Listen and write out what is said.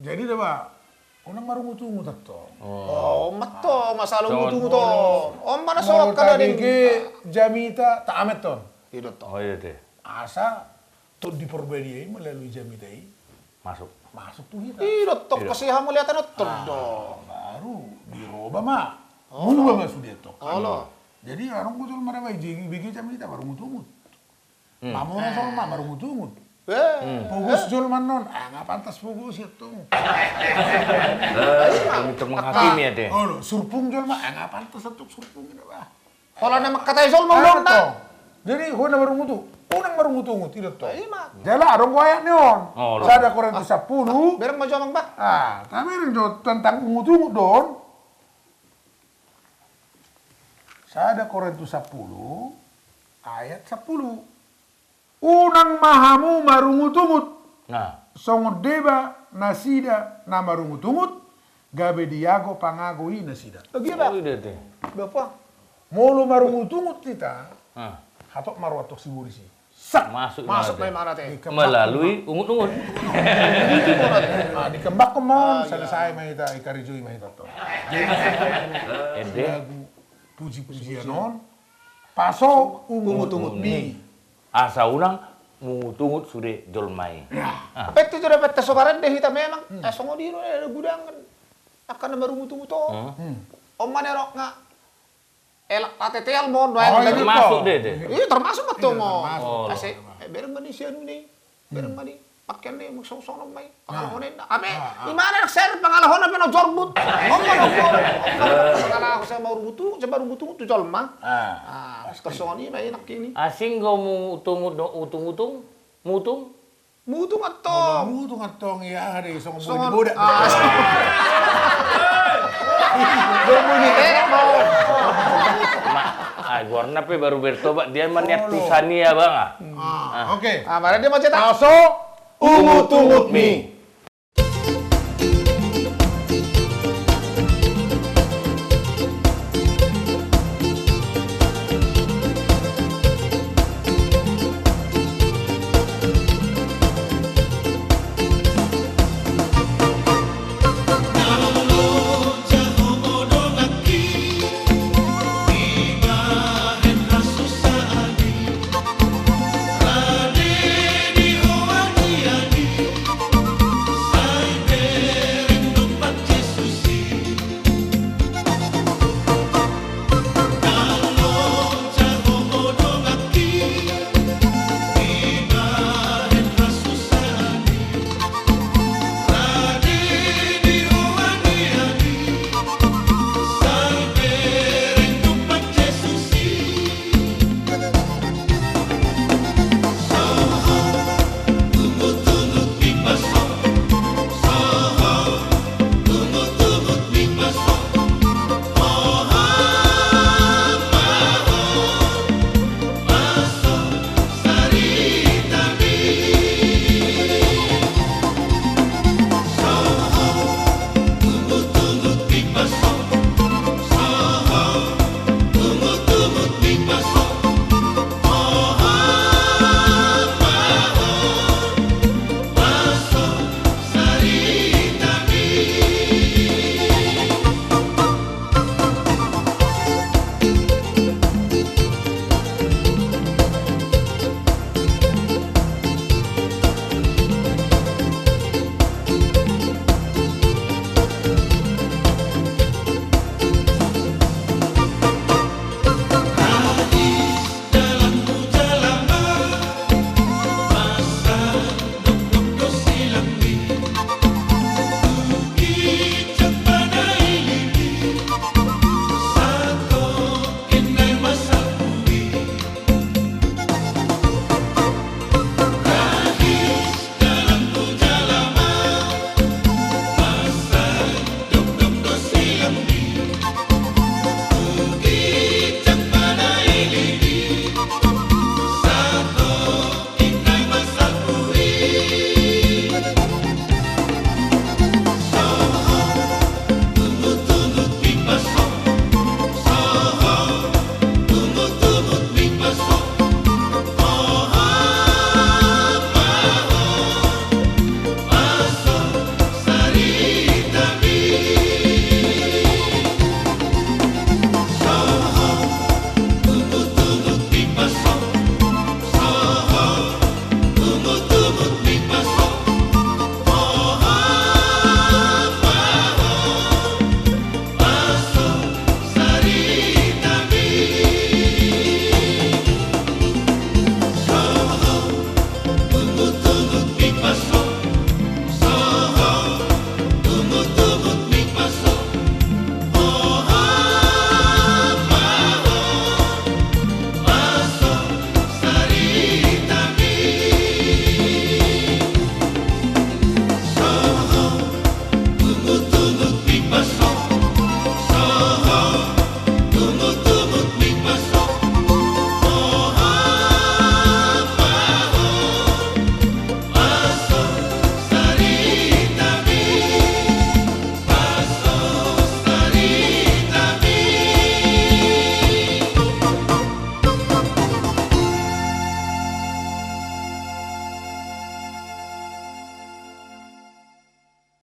Jadi dah Pak, orang marungu tungu tato. Oh, matto masalah tunggu to. Om mana Moro sok kada tadi din. ke Jamita tak amet ton. Itu to. Oh iya deh, Asa tuh diperbaiki melalui Jamita ini masuk. masuk tuh kita. Itu to kasi hamu lihatan to do. Baru diroba mak. Mulu mas sudah to. Halo. Jadi orang betul mereka bigi Jamita baru ngutungut. Mamora soal mak baru ngutungut. Pugus jol manon, nggak pantas pugus itu. Untuk menghakimi ya deh. Oh lo, surpung jol mak, nggak pantas untuk surpung itu bah. Kalau nama kata isol mau dong Toh. Jadi huna baru ngutu, unang baru ngutungut tidak toh. Iya mak. Jala arong koyak neon. Oh, lo. Sada koren tu 10. Bereng mau jomang bah. Tapi rin tentang ngutungut don. Sada koren tu 10 ayat 10. Unang mahamu marungutungut. Nah, Songo deba nasida na marungutungut. Gabe diago pangagoi nasida. Lagi oh bah. iya deh. Bapak. Molo marungutungut kita. Nah, Hatok marwatok si burisi. Sak. masuk Masuk deh. main mana teh? Melalui ungut-ungut. Dikembak kemon. Selesai mahita ikarijui mahita to. Ede. Lagu puji-pujian non. Paso ungut-ungut mi. Asa unang mungutungut sudah jolmai. Peti sudah peti sokaran deh kita memang. Songo diro ada gudang kan. Akan baru mutu to. Om mana rok nga. Elak tatetel mon. Oh, iya. Masuk deh deh. Iya termasuk betul mo. Oh, Kasi bereng mani sian ni. Bereng mani. Pakyan ni magsong-song ng may pangalahon na. Ame, imana nagser pangalahon na pinajorbut. Om mana ko. Pangalahon sa marubutu, sa marubutu tu jolma. Tersongon ni may nakini. Asing go mungutungut do utung-utung, mutung. Mutu ngato. Mutu ngatong iya ada songo Songon. boda. Berbunyi mo. Warna pe baru bertobat dia maniat tusania bang. Oke. Mana dia mau cetak? Paso ungut-ungut mi.